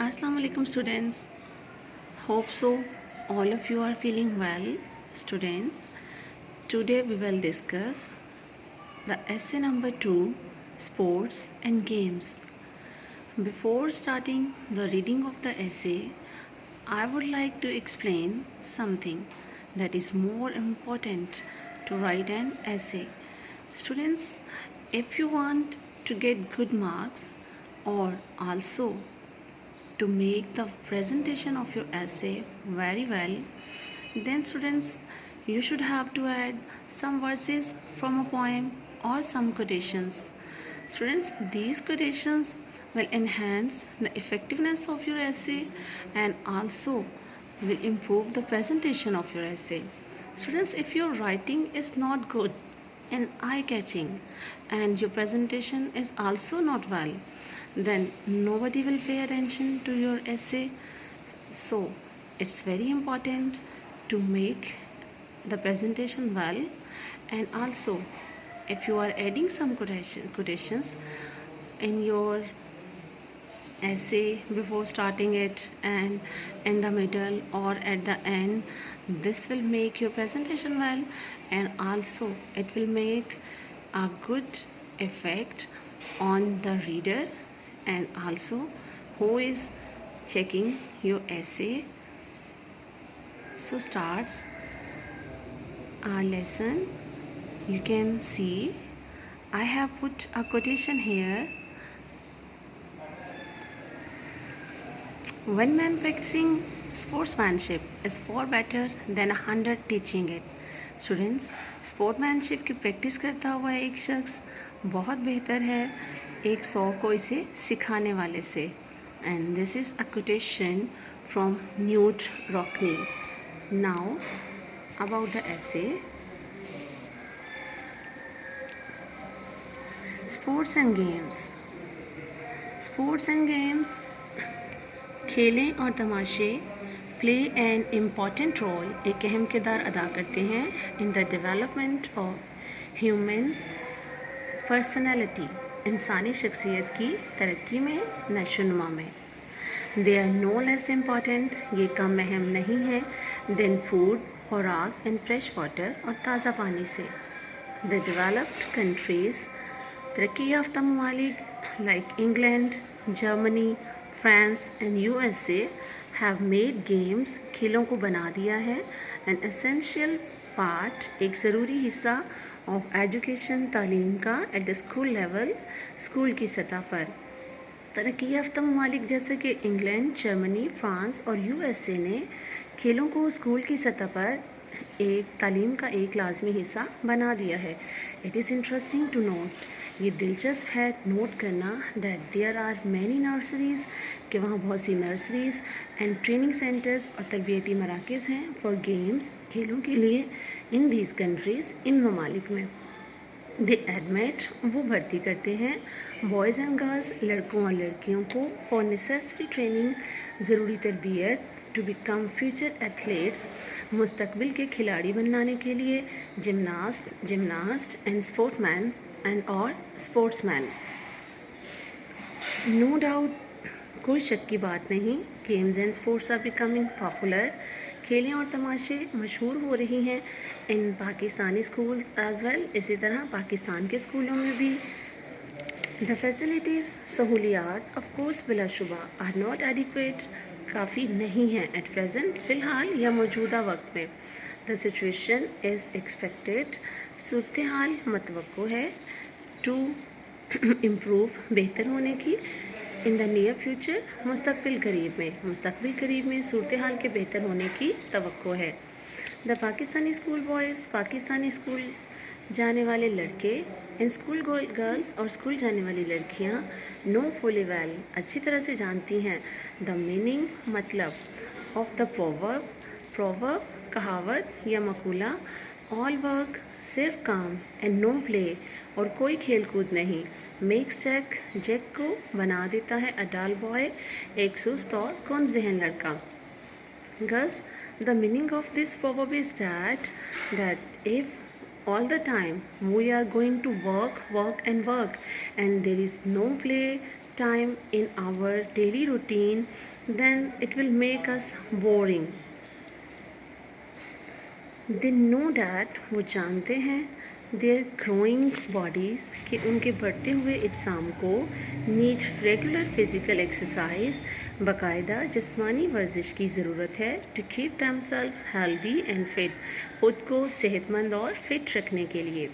Assalamu alaikum students. Hope so all of you are feeling well. Students, today we will discuss the essay number 2, sports and games. Before starting the reading of the essay, I would like to explain something that is more important to write an essay. Students, if you want to get good marks or also to make the presentation of your essay very well, then students, you should have to add some verses from a poem or some quotations. Students, these quotations will enhance the effectiveness of your essay and also will improve the presentation of your essay. Students, if your writing is not good and eye-catching and your presentation is also not well, then nobody will pay attention to your essay. So it's very important to make the presentation well, and also if you are adding some quotations in your essay before starting it and in the middle or at the end, this will make your presentation well, and also it will make a good effect on the reader and also who is checking your essay. So starts our lesson. You can see I have put a quotation here. One man practicing sportsmanship is far better than 100 teaching it. Students, sportsmanship की practice करता हुआ एक शख्स बहुत बेहतर है 100 को इसे सिखाने वाले से. And this is a quotation from Knute Rockne. Now about the essay. Sports and games. Sports and games, खेलें और तमाशे, प्ले एन इम्पॉर्टेंट रोल, एक अहम किरदार अदा करते हैं in the development of human personality, इंसानी शख्सियत की तरक्की में, नशोनुमा में. They are no less important, ये कम अहम नहीं है, देन फूड, खुराक एंड फ्रेश वाटर, और ताज़ा पानी से. द डेवलप्ड कंट्रीज़, तरक्की याफ्ता ममालिक like England, Germany, France and USA have made games, खेलों को बना दिया है, एन एसेंशियल पार्ट, एक ज़रूरी हिस्सा ऑफ एजुकेशन, तालीम का, at the school level, school की सतह पर. तरक्की याफ्ता ममालिक जैसे कि इंग्लैंड, जर्मनी, फ्रांस और यूएसए ने खेलों को स्कूल की सतह पर एक तालीम का एक लाजमी हिस्सा बना दिया है. It is interesting to note, ये दिलचस्प है नोट करना, that there are many nurseries, कि वहाँ बहुत सी नर्सरीज़ एंड ट्रेनिंग सेंटर्स और तरबियती मराकज़ हैं फॉर गेम्स, खेलों के लिए, इन दीज कंट्रीज़, इन ममालिक में. दे एडमिट, वो भर्ती करते हैं, बॉयज़ एंड गर्ल्स, लड़कों और लड़कियों को, फॉर नेसेसरी ट्रेनिंग, ज़रूरी तरबियत, टू बिकम फ्यूचर एथलीट्स, मुस्तकबिल के खिलाड़ी बनाने के लिए, जिमनास्ट एंड स्पोर्ट्समैन एंड और स्पोर्ट्समैन. नो डाउट, कोई शक की बात नहीं, games and sports are becoming popular, खेलें और तमाशे मशहूर हो रही हैं in Pakistani schools as well, इसी तरह पाकिस्तान के स्कूलों में भी. द फैसिलिटीज़, सहूलियात, ऑफ कोर्स बिलाशुबा, आर नॉट एडिक्वेट, काफ़ी नहीं हैं एट प्रेजेंट, फ़िलहाल या मौजूदा वक्त में. द सिचुएशन इज़ एक्सपेक्टेड, सूरत हाल मतवक्को है, टू इम्प्रूव, बेहतर होने की, इन द नियर फ्यूचर, मुस्तकबिल करीब में सूरत हाल के बेहतर होने की तवक्को है. The Pakistani school boys, Pakistani school जाने वाले लड़के, इन स्कूल गर्ल्स, और स्कूल जाने वाली लड़कियां, नो फुली वेल, अच्छी तरह से जानती हैं, द मीनिंग, मतलब, ऑफ द प्रोवर्ब, कहावत या मकूला, ऑल वर्क, सिर्फ काम, एंड नो प्ले, और कोई खेल कूद नहीं, मेक्स जैक को बना देता है, अ डल बॉय, एक सुस्त और कौन जहन लड़का. Girls, the meaning of this proverb is that if all the time we are going to work and there is no play, time in our daily routine, then it will make us boring. They know that, वो जानते हैं, their growing bodies, कि उनके बढ़ते हुए इज्साम को need regular physical exercise, बाकायदा जिस्मानी वर्जिश की ज़रूरत है to keep themselves healthy and fit, खुद को सेहतमंद और फिट रखने के लिए.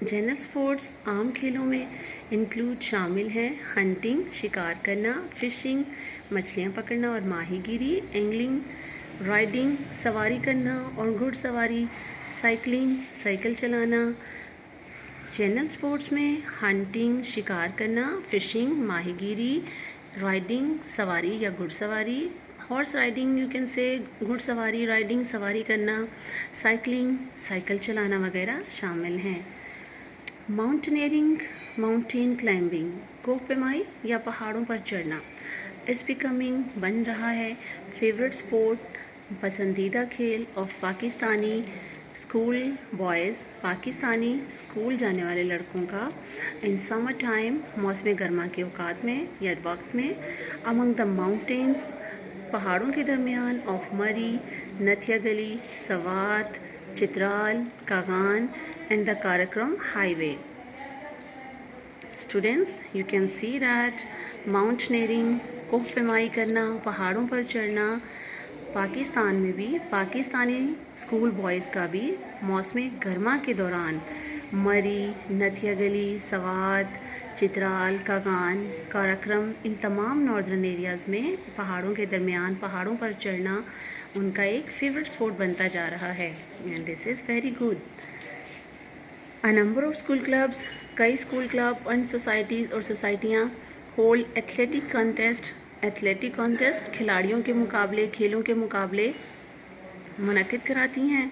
जनरल स्पोर्ट्स आम खेलों में इंक्लूड शामिल हैं हंटिंग, शिकार करना, फिशिंग, मछलियाँ पकड़ना और माहीगीरी, एंगलिंग, राइडिंग, सवारी करना और घुड़सवारी, साइकिलिंग, साइकिल चलाना. जनरल स्पोर्ट्स में हंटिंग, शिकार करना, फिशिंग, माहीगीरी, राइडिंग, सवारी या घुड़सवारी, horse riding you can say, घुड़सवारी, राइडिंग, सवारी करना, साइकिलिंग, साइकिल चलाना वगैरह शामिल हैं. माउंटेनियरिंग, माउंटेन क्लाइंबिंग, कोहपेमाई या पहाड़ों पर चढ़ना इज़ बिकमिंग, बन रहा है, फेवरेट स्पोर्ट, पसंदीदा खेल of Pakistani school boys, Pakistani school जाने वाले लड़कों का, इन समर टाइम, मौसम गर्मा के औकात में या वक्त में, अमंग द माउंटेन्स, पहाड़ों के दरमियान, ऑफ मरी, नथिया गली, Swat, Chitral, Kaghan and the Karakoram highway. Students, you can see that mountaineering, कोहपेमाई करना, पहाड़ों पर चढ़ना, पाकिस्तान में भी पाकिस्तानी स्कूल बॉयज़ का भी मौसम गर्मा के दौरान मरी, नथिया गली, सवात, चित्राल, कागान, काराक्रम, इन तमाम नॉर्दर्न एरियाज़ में पहाड़ों के दरमियान पहाड़ों पर चढ़ना उनका एक फेवरेट स्पोर्ट बनता जा रहा है. And this is very good. A number of school clubs, कई स्कूल क्लब एंड सोसाइटीज़ और सोसाइटियाँ hold athletic contest, athletic contest खिलाड़ियों के मुकाबले, खेलों के मुकाबले मुनक़िद कराती हैं.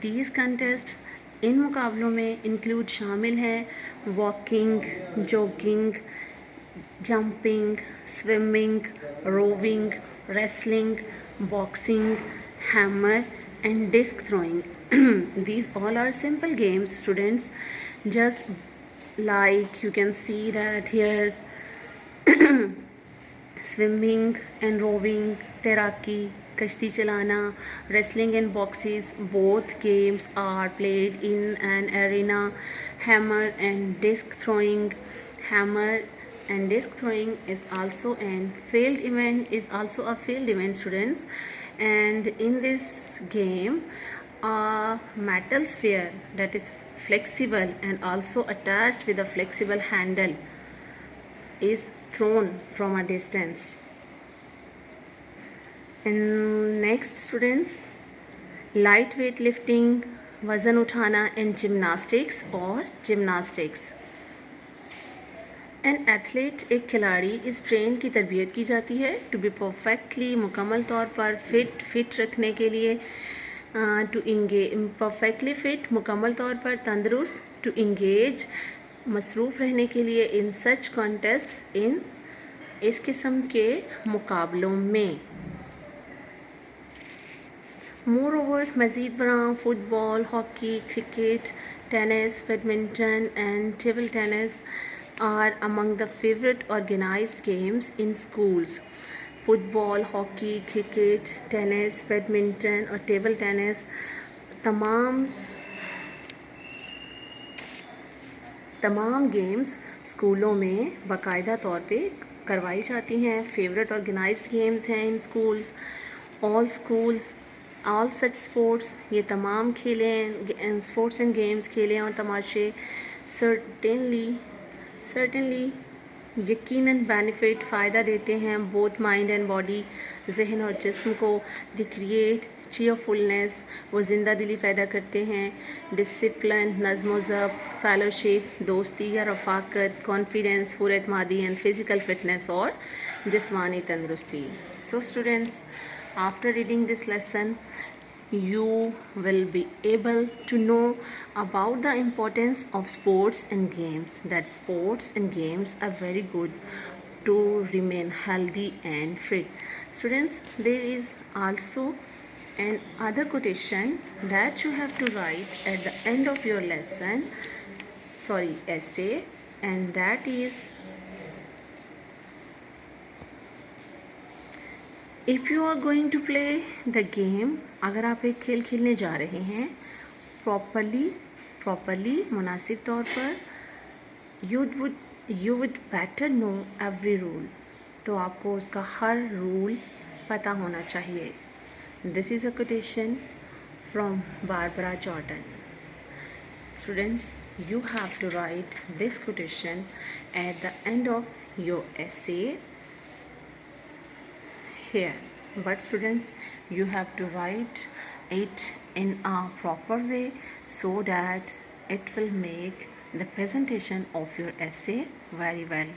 दीज कॉन्टेस्ट, इन मुकाबलों में इंक्लूड शामिल हैं walking, jogging, jumping, swimming, rowing, wrestling, boxing, hammer and disc throwing. These all are simple games, students, just like you can see that here's swimming and rowing, तैराकी, कश्ती चलाना, wrestling and boxes, both games are played in an arena. Hammer and disc throwing, hammer and disc throwing is also a field event, students. And in this game, a metal sphere that is flexible and also attached with a flexible handle is thrown from a distance. And next, students, light weight lifting, वज़न उठाना, and gymnastics और gymnastics. An athlete, एक खिलाड़ी, इस train की तरबियत की जाती है टू बी परफेक्टली, मुकम्मल तौर पर फिट रखने के लिए, टू इंगेज, परफेक्टली फिट, मुकम्मल तौर पर तंदुरुस्त, टू इंगेज, मसरूफ़ रहने के लिए, इन सच कॉन्टेस्ट, इन इस किस्म के मुकाबलों में. मोर ओवर, मज़ीद बरां, football, hockey, cricket, tennis, badminton and table tennis are among the favorite organized games in schools. Football, hockey, cricket, tennis, badminton और टेबल टेनिस तमाम गेम्स स्कूलों में बाकायदा तौर पे करवाई जाती हैं. फेवरेट ऑर्गेनाइज्ड गेम्स हैं इन स्कूल्स. ऑल सच स्पोर्ट्स, ये तमाम खेलें, स्पोर्ट्स एंड गेम्स, खेलें और तमाशे certainly यकीनन बेनिफिट, फ़ायदा देते हैं बोथ माइंड एंड बॉडी, जहन और जिस्म को. दे क्रिएट चीयरफुलनेस, वो ज़िंदा दिली पैदा करते हैं. डिसिप्लिन, नज़्म व ज़ब्त, फेलोशिप, दोस्ती या रफ़ाकत, कॉन्फिडेंस, पुरएतमादी एंड फिज़िकल फिटनेस और जिस्मानी तंदुरुस्ती. So students, after reading this lesson you will be able to know about the importance of sports and games, that sports and games are very good to remain healthy and fit. Students, there is also an other quotation that you have to write at the end of your lesson, essay, and that is if you are going to play the game, अगर आप एक खेल खेलने जा रहे हैं properly मुनासिब तौर पर, you would better know every rule, तो आपको उसका हर रूल पता होना चाहिए. This is a quotation from Barbara Jordan. Students, you have to write this quotation at the end of your essay here. But students, you have to write it in a proper way so that it will make the presentation of your essay very well.